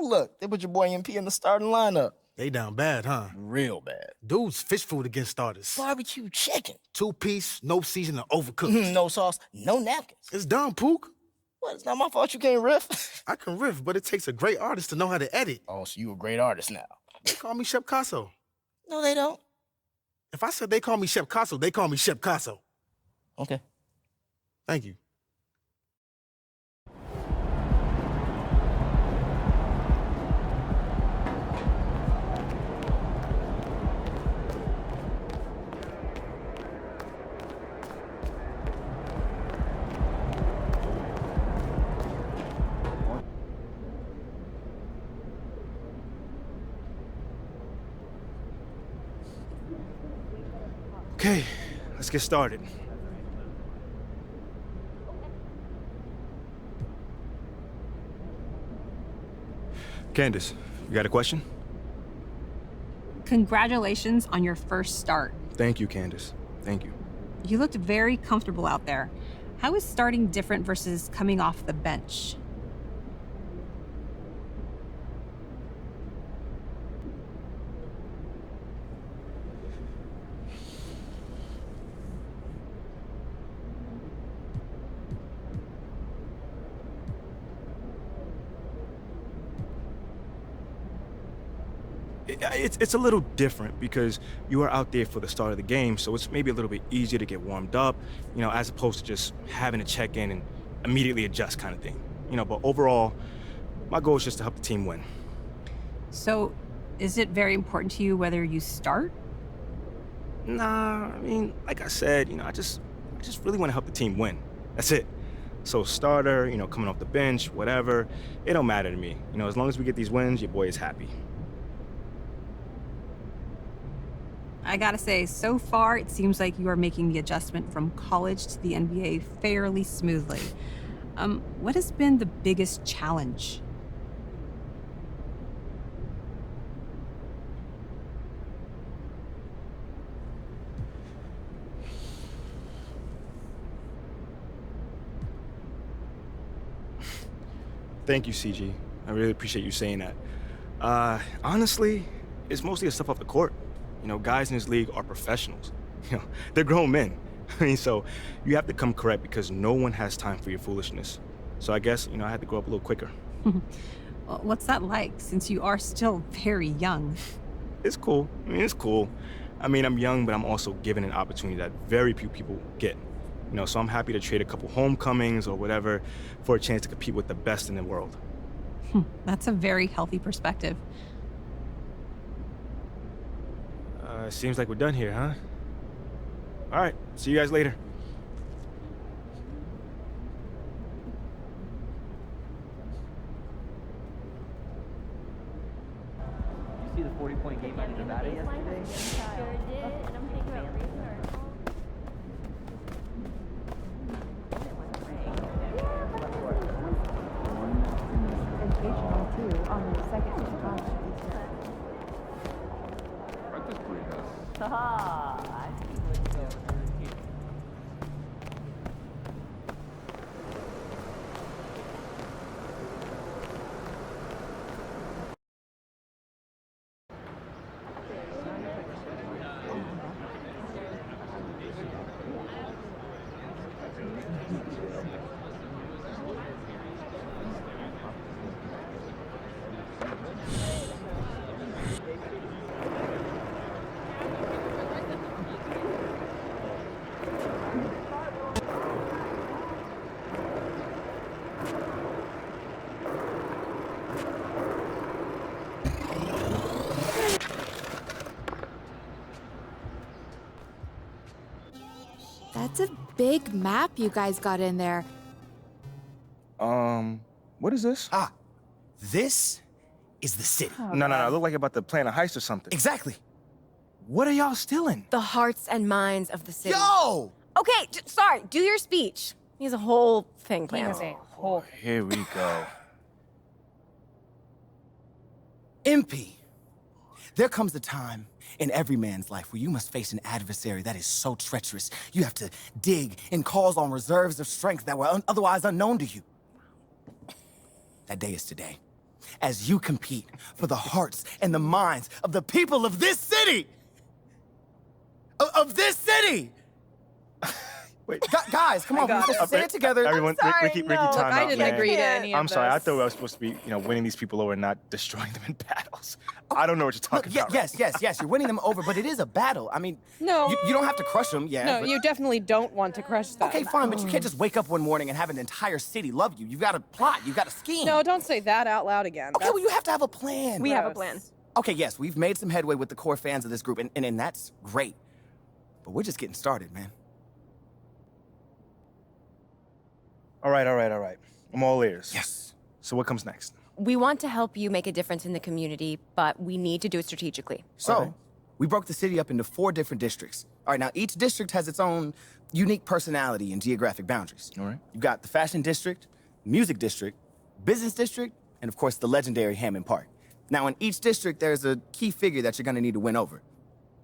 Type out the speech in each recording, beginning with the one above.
look, they put your boy MP in the starting lineup. They down bad, huh? Real bad. Dude's fish food against starters. Barbecue chicken. 2-piece, no seasoning, overcooked. No sauce, no napkins. It's done, Pook. Well, it's not my fault you can't riff. I can riff, but it takes a great artist to know how to edit. Oh, so you a great artist now. They call me Chef Casso. No, they don't. If I said they call me Chef Casso, they call me Chef Casso. Okay. Thank you. Okay, let's get started. Candace, you got a question? Congratulations on your first start. Thank you, Candace. Thank you. You looked very comfortable out there. How is starting different versus coming off the bench? It's a little different because you are out there for the start of the game, so it's maybe a little bit easier to get warmed up, as opposed to just having to check in and immediately adjust kind of thing. But overall, my goal is just to help the team win. So, is it very important to you whether you start? Nah, like I said, I just really want to help the team win. That's it. So starter, coming off the bench, whatever, it don't matter to me. As long as we get these wins, your boy is happy. I gotta say, so far, it seems like you are making the adjustment from college to the NBA fairly smoothly. What has been the biggest challenge? Thank you, CG. I really appreciate you saying that. Honestly, it's mostly the stuff off the court. Guys in this league are professionals. They're grown men. So you have to come correct because no one has time for your foolishness. So I guess, I had to grow up a little quicker. Well, what's that like, since you are still very young? It's cool. It's cool. I'm young, but I'm also given an opportunity that very few people get. So I'm happy to trade a couple homecomings or whatever for a chance to compete with the best in the world. That's a very healthy perspective. Seems like we're done here, huh? All right, see you guys later. You see the 40-point game out of Nevada yesterday? Sure did, and I'm thinking about raising our educational too on the second Haha, I see what's going on here. That's a big map you guys got in there. What is this? Ah, this is the city. No, it looked like about to plan a heist or something. Exactly. What are y'all stealing? The hearts and minds of the city. Yo! Okay, sorry, do your speech. He has a whole thing planned. Here we go. MP. There comes a time in every man's life where you must face an adversary that is so treacherous, you have to dig and calls on reserves of strength that were otherwise unknown to you. That day is today. as you compete for the hearts and the minds of the people of this city. Of this city. Wait. Guys, come on, we just say it together. Everyone, Ricky, time I out, didn't man. agree to any of I'm sorry. I this. thought I was supposed to be, winning these people over and not destroying them in battles. I don't know what you're talking about. Yes, you're winning them over, but it is a battle. I mean, No. you don't have to crush them, yeah. No, but- you definitely don't want to crush them. Okay, fine, but you can't just wake up one morning and have an entire city love you. You've got to plot, you've got to scheme. No, don't say that out loud again. Okay, well, you have to have a plan. We have a plan. Okay, yes, we've made some headway with the core fans of this group, and that's great. But we're just getting started, man. All right. I'm all ears. Yes. So what comes next? We want to help you make a difference in the community, but we need to do it strategically. So, Okay. we broke the city up into 4 different districts. All right, now each district has its own unique personality and geographic boundaries. All right. You've got the fashion district, music district, business district, and of course the legendary Hammond Park. Now in each district, there's a key figure that you're gonna need to win over.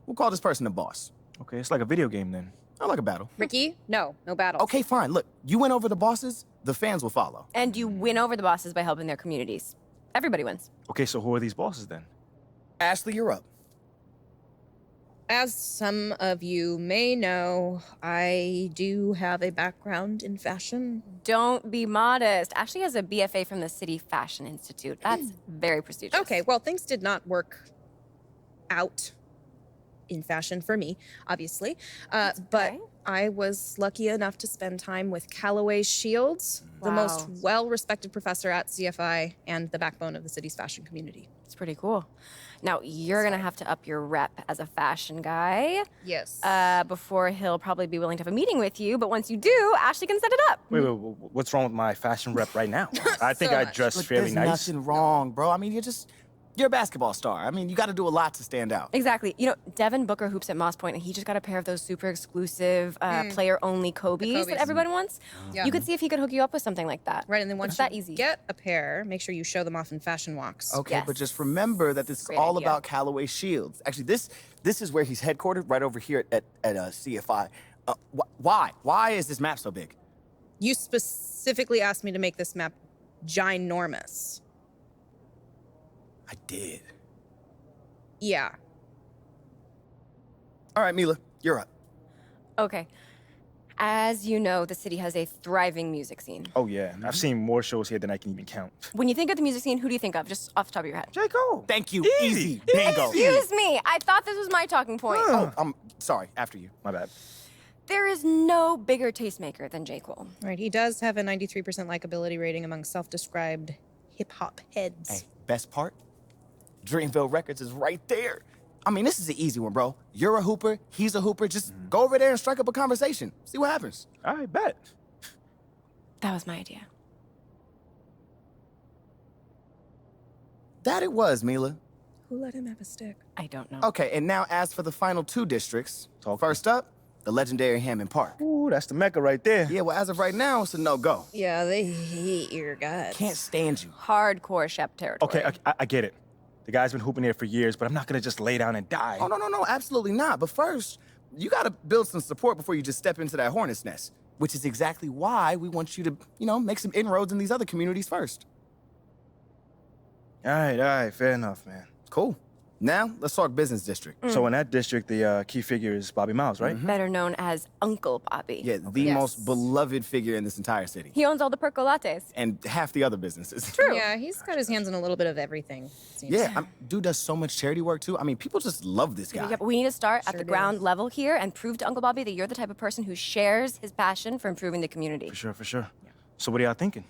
We'll call this person the boss. Okay, it's like a video game then. I like a battle. Ricky, no battle. Okay, fine. Look, you win over the bosses, the fans will follow. And you win over the bosses by helping their communities. Everybody wins. Okay, so who are these bosses then? Ashley, you're up. As some of you may know, I do have a background in fashion. Don't be modest. Ashley has a BFA from the City Fashion Institute. That's very prestigious. Okay, well, things did not work out in fashion for me, obviously. But okay. I was lucky enough to spend time with Callaway Shields, the most Wow. well-respected professor at CFI and the backbone of the city's fashion community. It's pretty cool. Now, you're going to have to up your rep as a fashion guy Yes. before he'll probably be willing to have a meeting with you. But once you do, Ashley can set it up. Wait, what's wrong with my fashion rep right now? I think So I much. dress Look, fairly there's nice. nothing wrong, bro. I mean, you're a basketball star. I mean, you got to do a lot to stand out. Exactly. You know, Devin Booker hoops at Moss Point, and he just got a pair of those super exclusive player-only Kobe's Kobe's. that everyone wants. Yeah. You could see if he could hook you up with something like that. Right, and then It's once that you easy. get a pair, make sure you show them off in fashion walks. Okay, but Yes. just remember that this is Great all idea. about Callaway Shields. Actually, this is where he's headquartered, right over here at CFI. Why? Why is this map so big? You specifically asked me to make this map ginormous. I did. Yeah. All right, Mila, you're up. Okay. As you know, the city has a thriving music scene. Oh yeah, I've seen more shows here than I can even count. When you think of the music scene, who do you think of? Just off the top of your head. J. Cole. Thank you. Easy. Bingo. Excuse me. I thought this was my talking point. Oh, I'm sorry. After you. My bad. There is no bigger tastemaker than J. Cole. Right, he does have a 93% likability rating among self-described hip-hop heads. Hey, best part? Dreamville Records is right there. I mean, this is an easy one, bro. You're a hooper. He's a hooper. Just go over there and strike up a conversation. See what happens. All right, bet. That was my idea. That it was, Mila. Who let him have a stick? I don't know. Okay, and now as for the final 2 districts. Talk. First up, the legendary Hammond Park. Ooh, that's the Mecca right there. Yeah, well, as of right now, it's a no-go. Yeah, they hate your guts. Can't stand you. Hardcore Shep territory. Okay, I get it. The guy's been hooping here for years, but I'm not gonna just lay down and die. Oh, no, absolutely not. But first, you gotta build some support before you just step into that hornet's nest, which is exactly why we want you to, make some inroads in these other communities first. All right, fair enough, man. Cool. Now, let's talk business district. So in that district, the key figure is Bobby Miles, right? Better known as Uncle Bobby. Yeah, the Yes. most beloved figure in this entire city. He owns all the percolates. And half the other businesses. True. Yeah, he's got his hands in a little bit of everything. it seems. Yeah, dude does so much charity work, too. I mean, people just love this guy. Yeah, but we need to start at Sure the do. ground level here and prove to Uncle Bobby that you're the type of person who shares his passion for improving the community. For sure. So what are y'all thinking?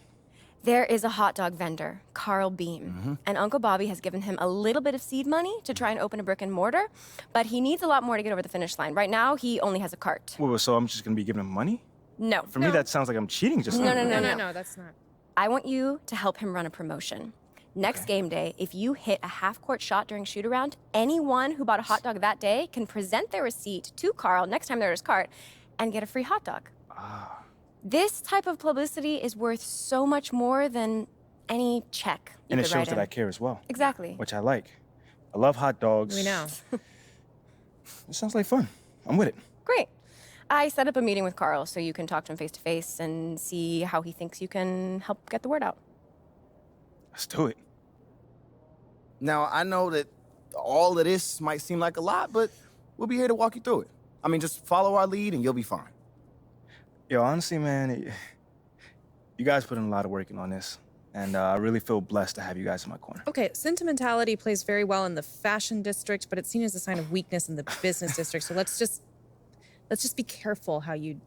There is a hot dog vendor, Carl Beam, and Uncle Bobby has given him a little bit of seed money to try and open a brick and mortar, but he needs a lot more to get over the finish line. Right now, he only has a cart. Well, so I'm just gonna be giving him money? No. For me, that sounds like I'm cheating just No, now. no. That's not. I want you to help him run a promotion. Next game day, if you hit a half-court shot during shoot-around, anyone who bought a hot dog that day can present their receipt to Carl next time they're at his cart and get a free hot dog. This type of publicity is worth so much more than any check you And it could shows write that in. I care as well, Exactly. which I like. I love hot dogs. We know. It sounds like fun. I'm with it. Great. I set up a meeting with Carl so you can talk to him face to face and see how he thinks you can help get the word out. Let's do it. Now, I know that all of this might seem like a lot, but we'll be here to walk you through it. I mean, just follow our lead and you'll be fine. Yo, honestly, man, you guys put in a lot of work on this, and I really feel blessed to have you guys in my corner. Okay, sentimentality plays very well in the fashion district, but it's seen as a sign of weakness in the business district. So let's just be careful how you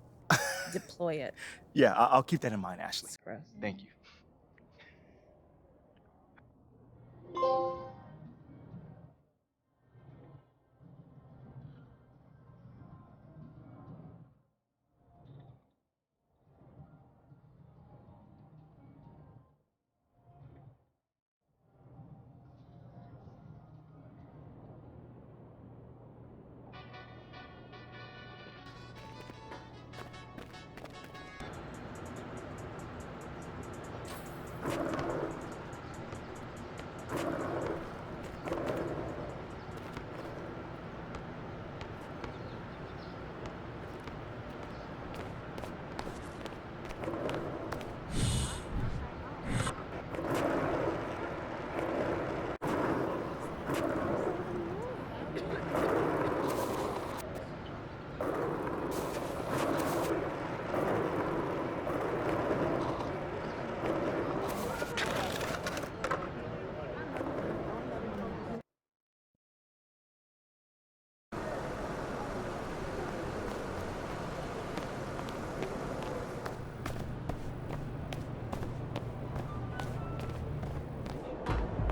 deploy it. Yeah, I'll keep that in mind, Ashley. It's gross. Thank you.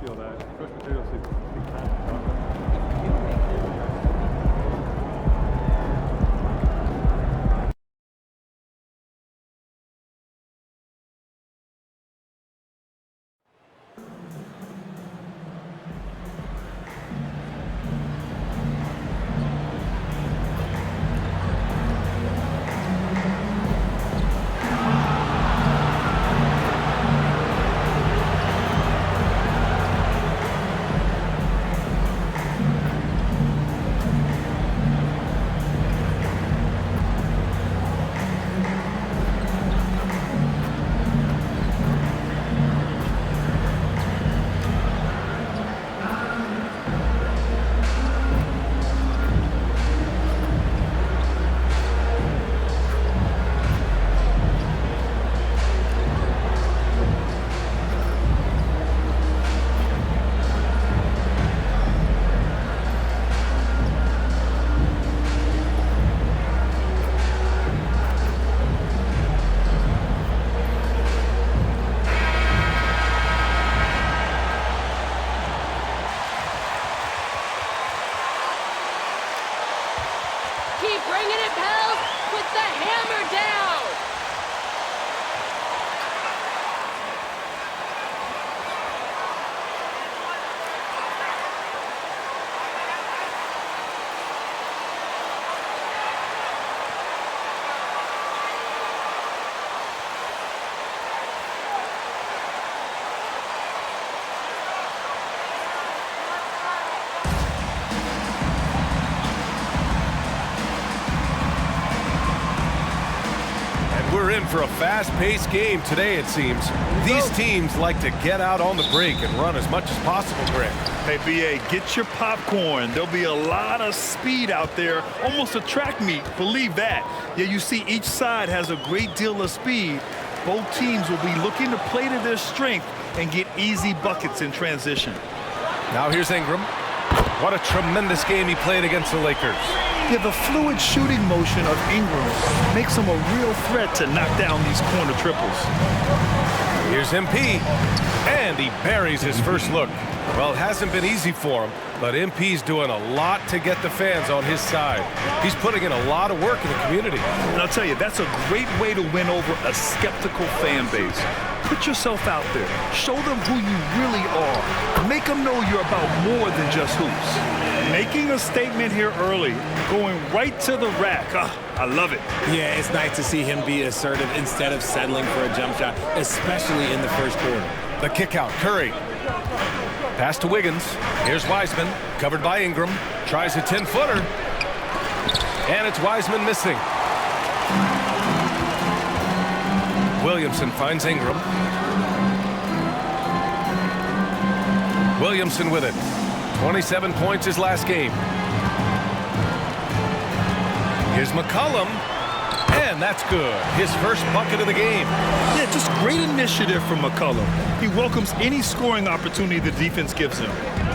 Feel that. Fresh potatoes take time to cook. Keep bringing it, pals! Put the hammer down! We're in for a fast-paced game today, it seems. These teams like to get out on the break and run as much as possible, Grant. Hey, BA, get your popcorn. There'll be a lot of speed out there, almost a track meet, believe that. Yeah, you see each side has a great deal of speed. Both teams will be looking to play to their strength and get easy buckets in transition. Now here's Ingram. What a tremendous game he played against the Lakers. Yeah, the fluid shooting motion of Ingram makes him a real threat to knock down these corner triples. Here's MP, and he buries his first look. Well, it hasn't been easy for him, but MP's doing a lot to get the fans on his side. He's putting in a lot of work in the community. And I'll tell you, that's a great way to win over a skeptical fan base. Put yourself out there. Show them who you really are. Make them know you're about more than just hoops. Making a statement here early, going right to the rack. I love it. Yeah, it's nice to see him be assertive instead of settling for a jump shot, especially in the first quarter. The kick out, Curry. Pass to Wiggins. Here's Wiseman, covered by Ingram. Tries a 10-footer. And it's Wiseman missing. Williamson finds Ingram. Williamson with it. 27 points his last game. Here's McCollum, and that's good. His first bucket of the game. Yeah, just great initiative from McCollum. He welcomes any scoring opportunity the defense gives him.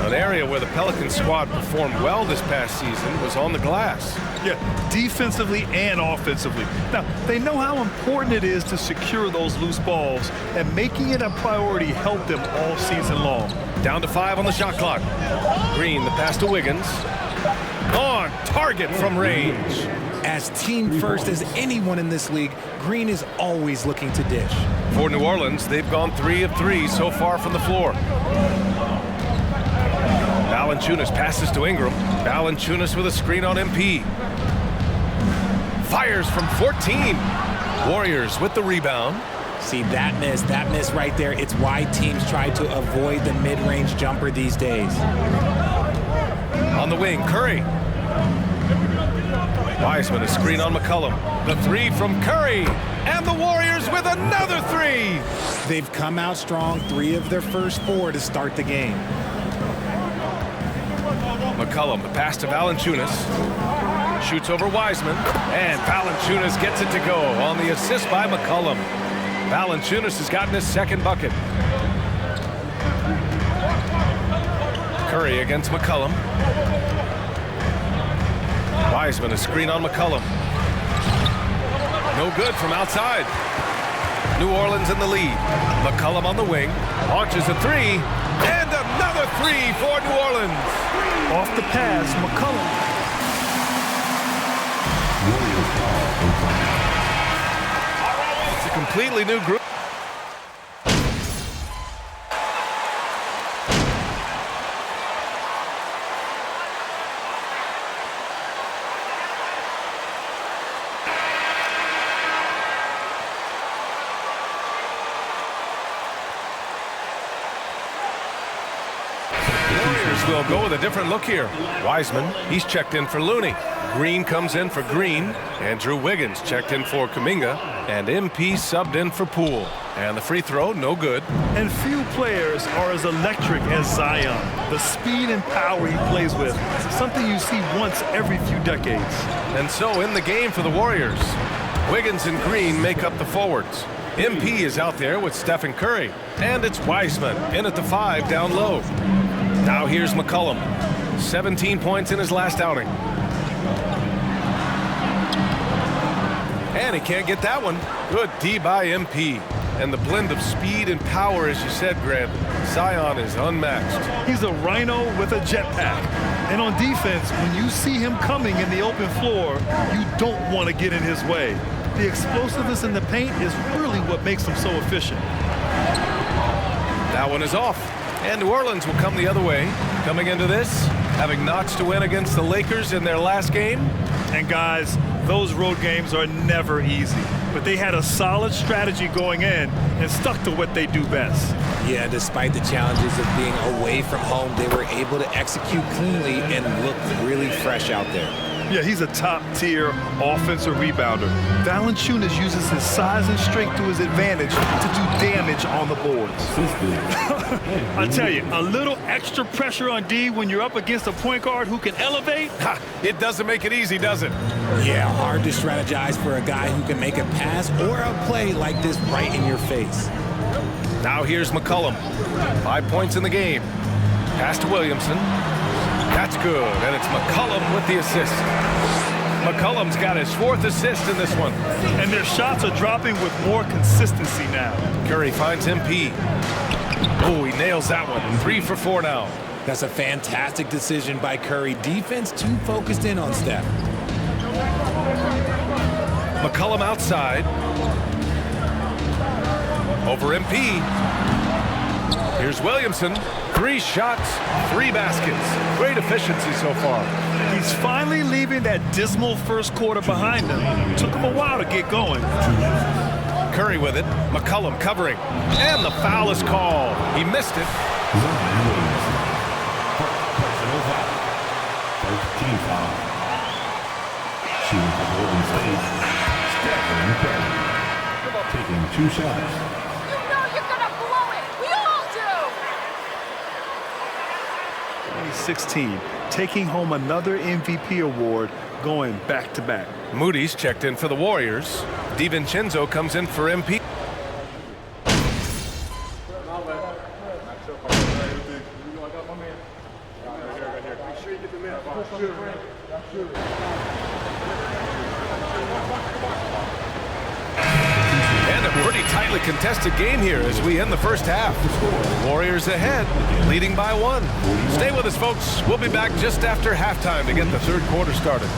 An area where the Pelican squad performed well this past season was on the glass. Yeah, defensively and offensively. Now, they know how important it is to secure those loose balls, and making it a priority helped them all season long. Down to 5 on the shot clock. Green, the pass to Wiggins. On target from range. As team first as anyone in this league, Green is always looking to dish. For New Orleans, they've gone 3 of 3 so far from the floor. Valanciunas passes to Ingram. Valanciunas with a screen on MP. Fires from 14. Warriors with the rebound. See, that miss right there, it's why teams try to avoid the mid-range jumper these days. On the wing, Curry. Wiseman, a screen on McCollum. The 3 from Curry. And the Warriors with another 3. They've come out strong, 3 of their first 4 to start the game. McCollum, the pass to Valanciunas. Shoots over Wiseman. And Valanciunas gets it to go on the assist by McCollum. Valanciunas has gotten his second bucket. Curry against McCollum. Wiseman, a screen on McCollum. No good from outside. New Orleans in the lead. McCollum on the wing. Launches a 3. And another 3 for New Orleans. Off the pass, McCollum. It's a completely new group. Will go with a different look here. Wiseman, he's checked in for Looney. Green comes in for Green. Andrew Wiggins checked in for Kuminga. And MP subbed in for Poole. And the free throw, no good. And few players are as electric as Zion. The speed and power he plays with, something you see once every few decades. And so in the game for the Warriors, Wiggins and Green make up the forwards. MP is out there with Stephen Curry. And it's Wiseman in at the 5 down low. Now here's McCollum. 17 points in his last outing. And he can't get that one. Good D by MP. And the blend of speed and power, as you said, Grant, Zion is unmatched. He's a rhino with a jetpack. And on defense, when you see him coming in the open floor, you don't want to get in his way. The explosiveness in the paint is really what makes him so efficient. That one is off. And New Orleans will come the other way, coming into this, having notched a win against the Lakers in their last game. And guys, those road games are never easy, but they had a solid strategy going in and stuck to what they do best. Yeah, despite the challenges of being away from home, they were able to execute cleanly and look really fresh out there. Yeah, he's a top-tier offensive rebounder. Valanciunas uses his size and strength to his advantage to do damage on the boards. I tell you, a little extra pressure on D when you're up against a point guard who can elevate. It doesn't make it easy, does it? Yeah, hard to strategize for a guy who can make a pass or a play like this right in your face. Now here's McCollum. 5 points in the game. Pass to Williamson. That's good, and it's McCollum with the assist. McCollum's got his 4th assist in this one. And their shots are dropping with more consistency now. Curry finds MP. Oh, he nails that one. 3 for 4 now. That's a fantastic decision by Curry. Defense too focused in on Steph. McCollum outside. Over MP. Here's Williamson. 3 shots, 3 baskets. Great efficiency so far. He's finally leaving that dismal first quarter behind him. Took him a while to get going. Curry with it. McCollum covering. And the foul is called. He missed it. Team foul. Shooting for Golden State. Stephen Curry. Taking 2 shots. You know you're gonna blow it. We all do. 16, taking home another MVP award, going back-to-back. Moody's checked in for the Warriors. DiVincenzo comes in for MP. And a pretty tightly contested game here as we end the first half. Warriors ahead, leading by 1. Stay with us, folks. We'll be back just after halftime to get the third quarter started.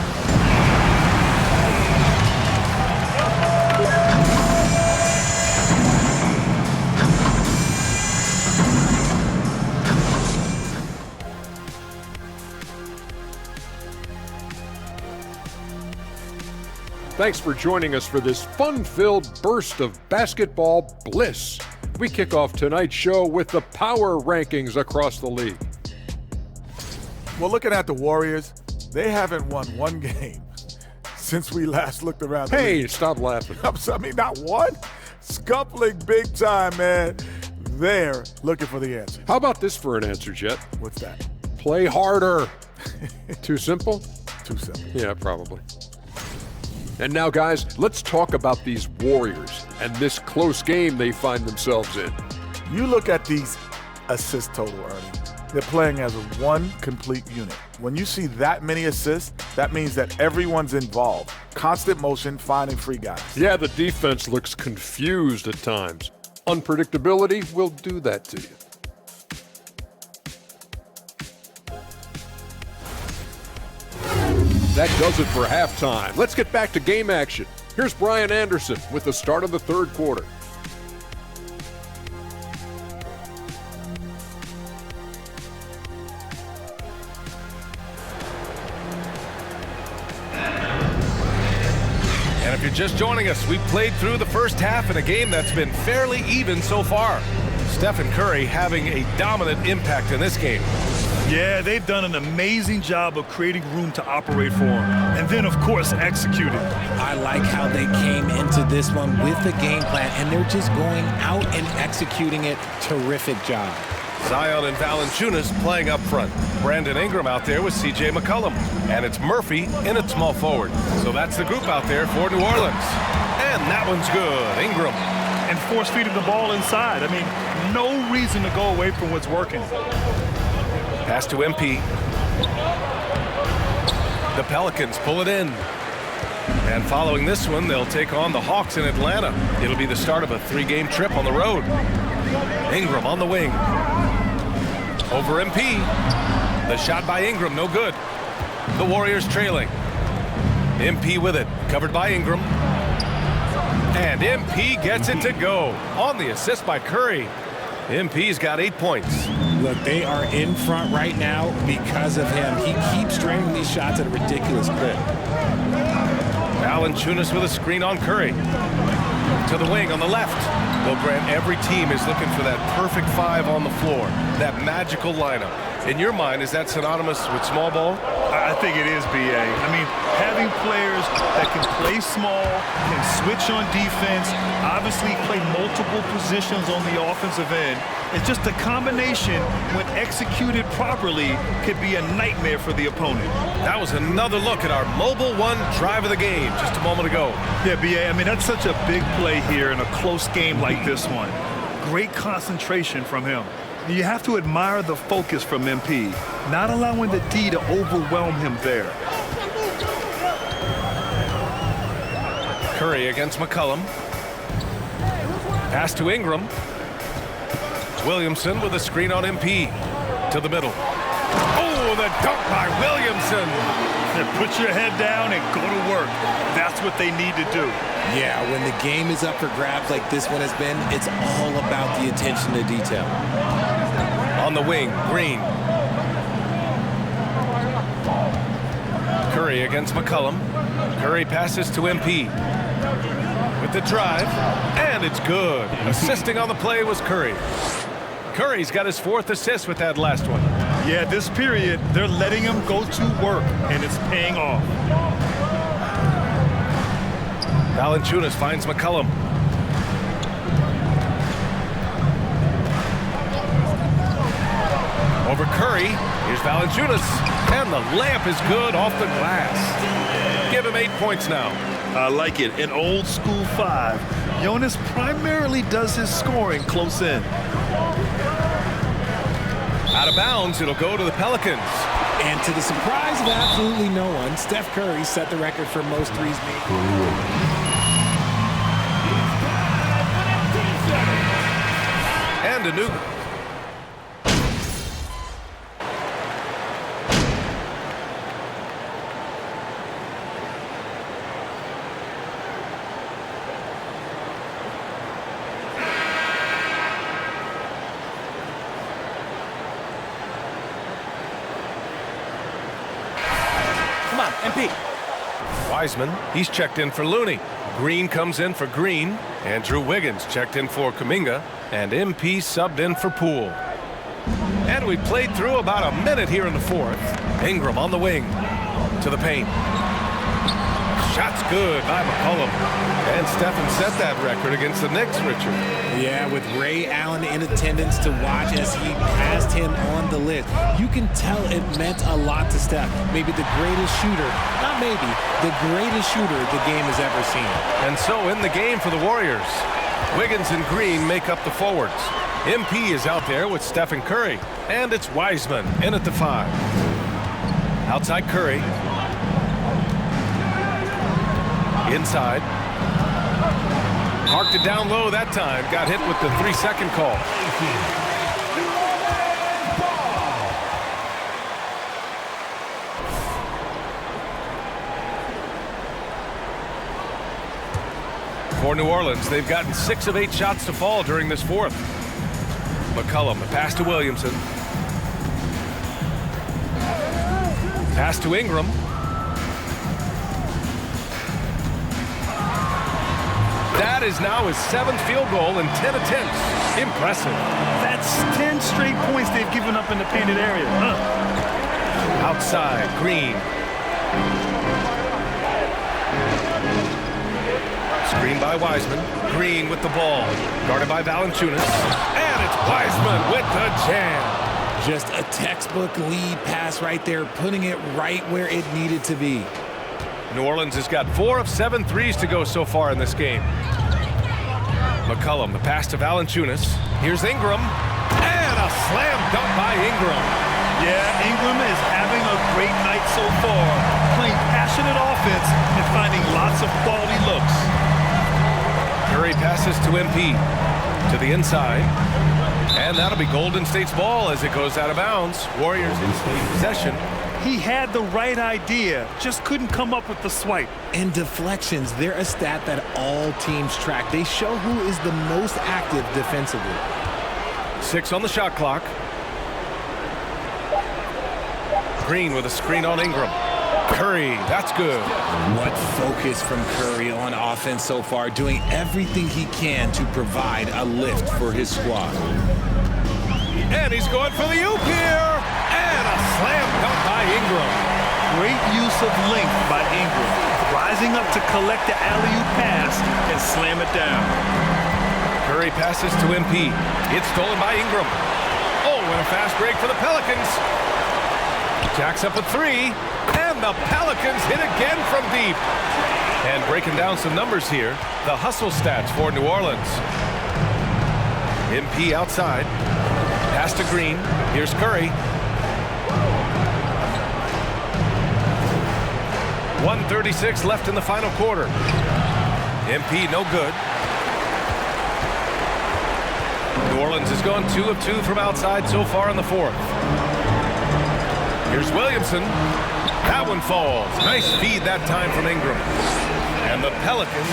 Thanks for joining us for this fun-filled burst of basketball bliss. We kick off tonight's show with the power rankings across the league. Well, looking at the Warriors, they haven't won one game since we last looked around the league. Stop laughing. I mean, not one? Scuffling big time, man. They're looking for the answer. How about this for an answer, Jet? What's that? Play harder. Too simple? Too simple. Yeah, probably. And now, guys, let's talk about these Warriors and this close game they find themselves in. You look at these assist total, Ernie. They're playing as one complete unit. When you see that many assists, that means that everyone's involved. Constant motion, finding free guys. Yeah, the defense looks confused at times. Unpredictability will do that to you. That does it for halftime. Let's get back to game action. Here's Brian Anderson with the start of the third quarter. And if you're just joining us, we've played through the first half in a game that's been fairly even so far. Stephen Curry having a dominant impact in this game. Yeah, they've done an amazing job of creating room to operate for him. And then, of course, executed. I like how they came into this one with the game plan, and they're just going out and executing it. Terrific job. Zion and Valanciunas playing up front. Brandon Ingram out there with C.J. McCollum. And it's Murphy in at small forward. So that's the group out there for New Orleans. And that one's good. Ingram. And force-feeding the ball inside. I mean, no reason to go away from what's working. Pass to MP. The Pelicans pull it in. And following this one, they'll take on the Hawks in Atlanta. It'll be the start of a 3-game trip on the road. Ingram on the wing. Over MP. The shot by Ingram, no good. The Warriors trailing. MP with it, covered by Ingram. And MP gets it to go. On the assist by Curry. MP's got 8 points. Look, they are in front right now because of him. He keeps draining these shots at a ridiculous clip. Valanciunas with a screen on Curry. To the wing on the left. Well, Grant, every team is looking for that perfect 5 on the floor. That magical lineup. In your mind, is that synonymous with small ball? I think it is, B.A. I mean, having players that can play small, can switch on defense, obviously play multiple positions on the offensive end. It's just a combination, when executed properly, could be a nightmare for the opponent. That was another look at our Mobile One drive of the game just a moment ago. Yeah, B.A., I mean, that's such a big play here in a close game like this one. Great concentration from him. You have to admire the focus from MP, not allowing the D to overwhelm him there. Curry against McCollum. Pass to Ingram. Williamson with a screen on MP. To the middle. Oh, the dunk by Williamson. Put your head down and go to work. That's what they need to do. Yeah, when the game is up for grabs like this one has been, it's all about the attention to detail. On the wing, Green. Curry against McCollum. Curry passes to MP. With the drive, and it's good. Assisting on the play was Curry. Curry's got his 4th assist with that last one. Yeah, this period, they're letting him go to work, and it's paying off. Valanciunas finds McCollum. Over Curry. Here's Valanciunas, and the layup is good off the glass. Give him 8 points now. I like it. An old school 5. Jonas primarily does his scoring close in. Out of bounds, it'll go to the Pelicans. And to the surprise of absolutely no one, Steph Curry set the record for most threes made. And a new... Come on, MP. Wiseman, he's checked in for Looney. Green comes in for Green. Andrew Wiggins checked in for Kuminga. And MP subbed in for Poole. And we played through about a minute here in the fourth. Ingram on the wing to the paint. Shot's good by McCollum. And Stephen set that record against the Knicks, Richard. Yeah, with Ray Allen in attendance to watch as he passed him on the list. You can tell it meant a lot to Steph. Maybe the greatest shooter, not maybe, the greatest shooter the game has ever seen. And so in the game for the Warriors, Wiggins and Green make up the forwards. MP is out there with Stephen Curry. And it's Wiseman in at the 5. Outside Curry. Inside. Marked it down low that time. Got hit with the 3-second call. For New Orleans, they've gotten 6 of 8 shots to fall during this fourth. McCollum, a pass to Williamson. Pass to Ingram. That is now his 7th field goal in 10 attempts. Impressive. That's 10 straight points they've given up in the painted area. Outside, Green. Screen by Wiseman. Green with the ball. Guarded by Valanciunas. And it's Wiseman with the jam. Just a textbook lead pass right there, putting it right where it needed to be. New Orleans has got 4 of 7 threes to go so far in this game. McCollum, the pass to Valanciunas. Here's Ingram. And a slam dunk by Ingram. Yeah, Ingram is having a great night so far. Playing passionate offense and finding lots of quality looks. Curry passes to MP. To the inside. And that'll be Golden State's ball as it goes out of bounds. Warriors in state possession. He had the right idea, just couldn't come up with the swipe. And deflections, they're a stat that all teams track. They show who is the most active defensively. 6 on the shot clock. Green with a screen on Ingram. Curry, that's good. What focus from Curry on offense so far, doing everything he can to provide a lift for his squad. And he's going for the oop here. And a slam dunk by Ingram. Great use of length by Ingram. Rising up to collect the alley-oop pass and slam it down. Curry passes to MP. It's stolen by Ingram. Oh, and a fast break for the Pelicans. Jacks up a 3. And the Pelicans hit again from deep. And breaking down some numbers here, the hustle stats for New Orleans. MP outside. Pass to Green. Here's Curry. 1:36 left in the final quarter. MP no good. New Orleans has gone 2 of 2 from outside so far in the fourth. Here's Williamson. That one falls. Nice feed that time from Ingram. And the Pelicans.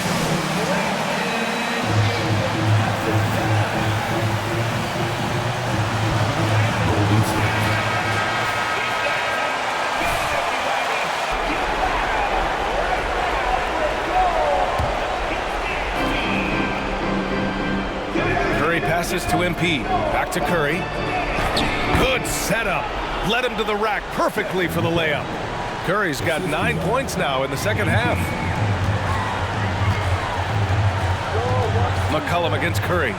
Curry passes to MP. Back to Curry. Good setup. Led him to the rack perfectly for the layup. Curry's got 9 points now in the second half. McCollum against Curry.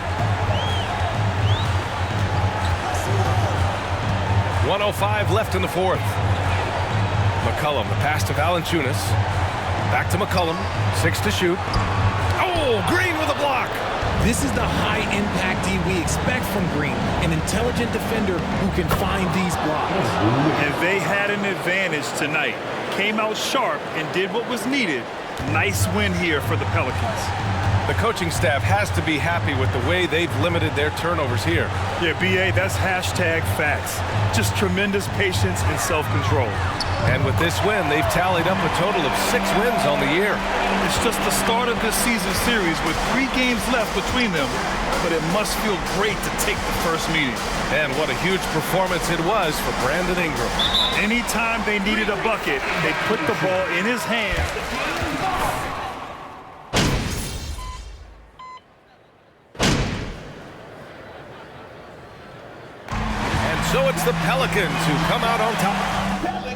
1:05 left in the fourth. McCollum, the pass to Valanciunas. Back to McCollum, 6 to shoot. Oh, Green with a block. This is the high-impact D we expect from Green, an intelligent defender who can find these blocks. And they had an advantage tonight. Came out sharp and did what was needed. Nice win here for the Pelicans. The coaching staff has to be happy with the way they've limited their turnovers here. Yeah, BA, that's hashtag facts. Just tremendous patience and self-control. And with this win, they've tallied up a total of 6 wins on the year. It's just the start of this season series with 3 games left between them, but it must feel great to take the first meeting. And what a huge performance it was for Brandon Ingram. Anytime they needed a bucket, they put the ball in his hands. So it's the Pelicans who come out on top.